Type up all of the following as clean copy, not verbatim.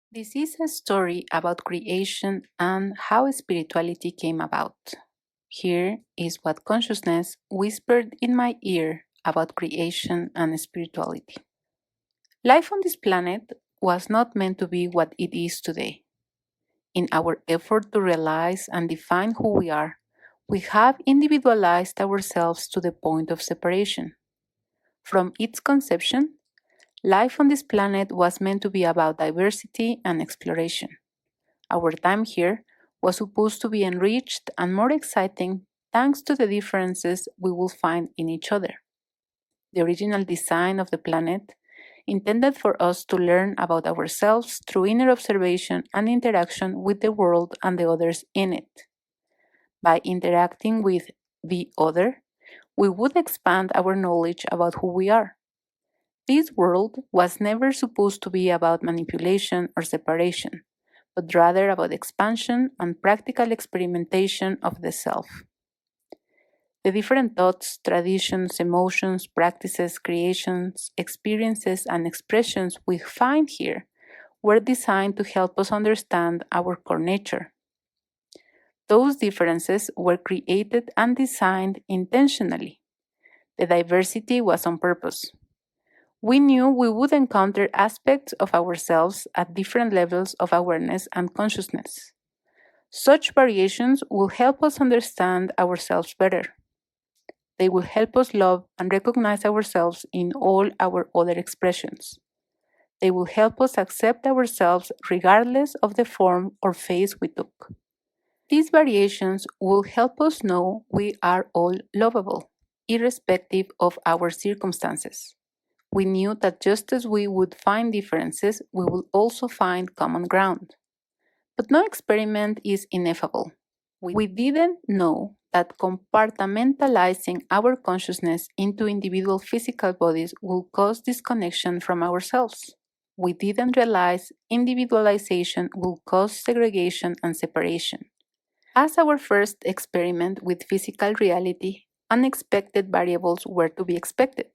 This is a story about creation and how spirituality came about. Here is what consciousness whispered in my ear about creation and spirituality. Life on this planet was not meant to be what it is today. In our effort to realize and define who we are, we have individualized ourselves to the point of separation. From its conception, life on this planet was meant to be about diversity and exploration. Our time here was supposed to be enriched and more exciting thanks to the differences we will find in each other. The original design of the planet intended for us to learn about ourselves through inner observation and interaction with the world and the others in it. By interacting with the other, we would expand our knowledge about who we are. This world was never supposed to be about manipulation or separation, but rather about expansion and practical experimentation of the self. The different thoughts, traditions, emotions, practices, creations, experiences, and expressions we find here were designed to help us understand our core nature. Those differences were created and designed intentionally. The diversity was on purpose. We knew we would encounter aspects of ourselves at different levels of awareness and consciousness. Such variations will help us understand ourselves better. They will help us love and recognize ourselves in all our other expressions. They will help us accept ourselves regardless of the form or phase we took. These variations will help us know we are all lovable, irrespective of our circumstances. We knew that just as we would find differences, we will also find common ground. But no experiment is ineffable. We didn't know that compartmentalizing our consciousness into individual physical bodies will cause disconnection from ourselves. We didn't realize individualization will cause segregation and separation. As our first experiment with physical reality, unexpected variables were to be expected.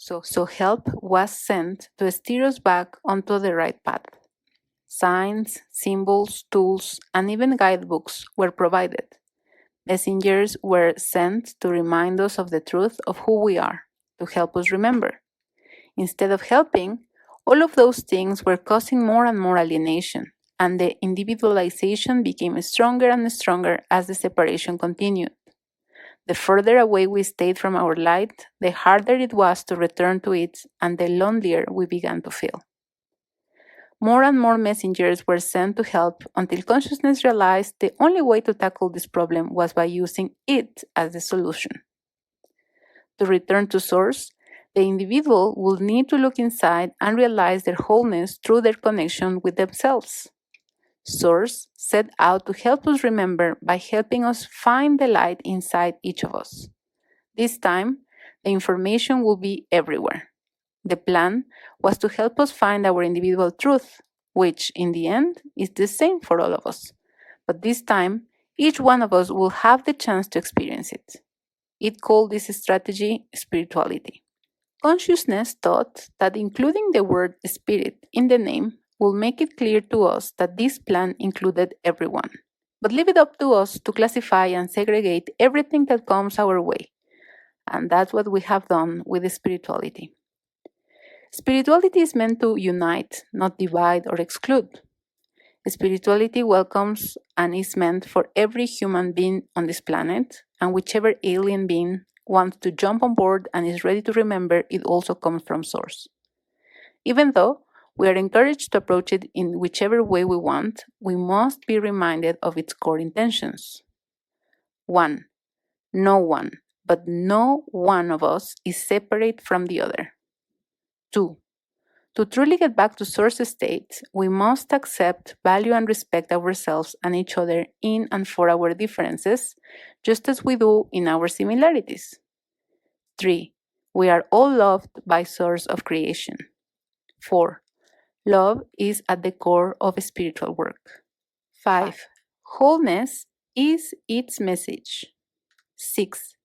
So help was sent to steer us back onto the right path. Signs, symbols, tools, and even guidebooks were provided. Messengers were sent to remind us of the truth of who we are, to help us remember. Instead of helping, all of those things were causing more and more alienation, and the individualization became stronger and stronger as the separation continued. The further away we stayed from our light, the harder it was to return to it, and the lonelier we began to feel. More and more messengers were sent to help until consciousness realized the only way to tackle this problem was by using it as the solution. To return to Source, the individual will need to look inside and realize their wholeness through their connection with themselves. Source set out to help us remember by helping us find the light inside each of us. This time, the information will be everywhere. The plan was to help us find our individual truth, which in the end is the same for all of us. But this time, each one of us will have the chance to experience it. It called this strategy spirituality. Consciousness thought that including the word spirit in the name will make it clear to us that this plan included everyone. But leave it up to us to classify and segregate everything that comes our way. And that's what we have done with spirituality. Spirituality is meant to unite, not divide or exclude. Spirituality welcomes and is meant for every human being on this planet, and whichever alien being wants to jump on board and is ready to remember it also comes from Source. Even though we are encouraged to approach it in whichever way we want, we must be reminded of its core intentions. 1. No one, but no one of us is separate from the other. 2. To truly get back to Source state, we must accept, value, and respect ourselves and each other in and for our differences, just as we do in our similarities. 3. We are all loved by Source of creation. 4. Love is at the core of spiritual work. 5. Wholeness is its message. 6.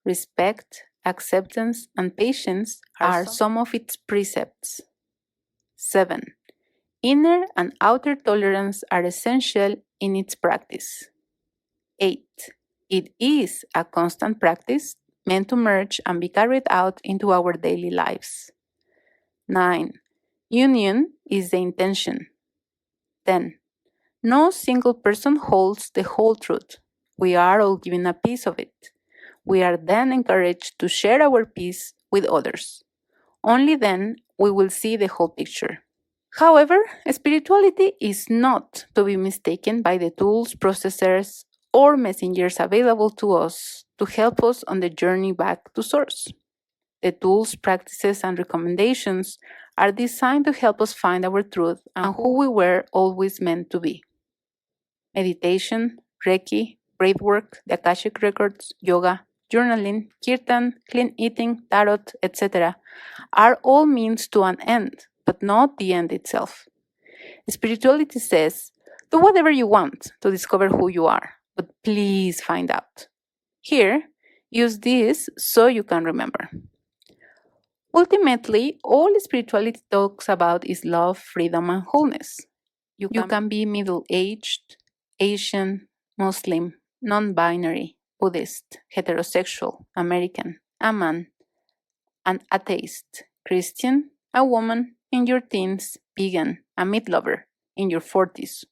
Respect, acceptance, and patience are some of its precepts. 7. Inner and outer tolerance are essential in its practice. 8. It is a constant practice meant to merge and be carried out into our daily lives. 9. Union is the intention. 10. No single person holds the whole truth. We are all given a piece of it. We are then encouraged to share our piece with others. Only then we will see the whole picture. However, spirituality is not to be mistaken by the tools, processors, or messengers available to us to help us on the journey back to Source. The tools, practices, and recommendations are designed to help us find our truth and who we were always meant to be. Meditation, Reiki, breathwork, the Akashic records, yoga, journaling, kirtan, clean eating, tarot, etc. are all means to an end, but not the end itself. Spirituality says, do whatever you want to discover who you are, but please find out. Here, use this so you can remember. Ultimately, all spirituality talks about is love, freedom, and wholeness. You can be middle-aged, Asian, Muslim, non-binary, Buddhist, heterosexual, American, a man, an atheist, Christian, a woman, in your teens, vegan, a meat lover, in your 40s,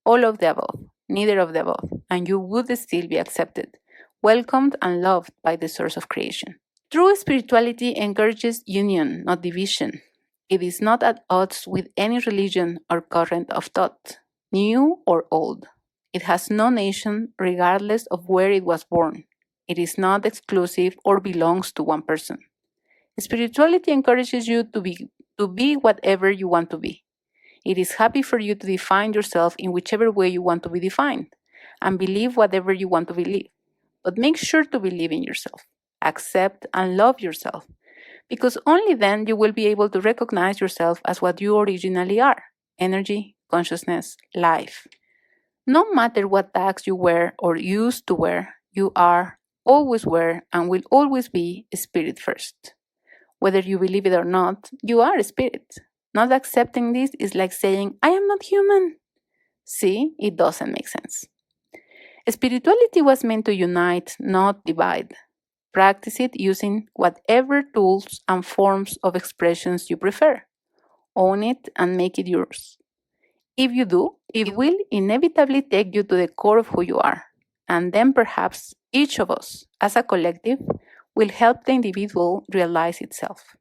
all of the above, neither of the above, and you would still be accepted, welcomed, and loved by the source of creation. True spirituality encourages union, not division. It is not at odds with any religion or current of thought, new or old. It has no nation, regardless of where it was born. It is not exclusive or belongs to one person. Spirituality encourages you to be whatever you want to be. It is happy for you to define yourself in whichever way you want to be defined, and believe whatever you want to believe. But make sure to believe in yourself. Accept and love yourself, because only then you will be able to recognize yourself as what you originally are: energy, consciousness, life. No matter what tags you wear or used to wear, you are, always were, and will always be spirit first. Whether you believe it or not, you are a spirit. Not accepting this is like saying, I am not human. See, it doesn't make sense. Spirituality was meant to unite, not divide. Practice it using whatever tools and forms of expressions you prefer. Own it and make it yours. If you do, it will inevitably take you to the core of who you are. And then perhaps each of us, as a collective, will help the individual realize itself.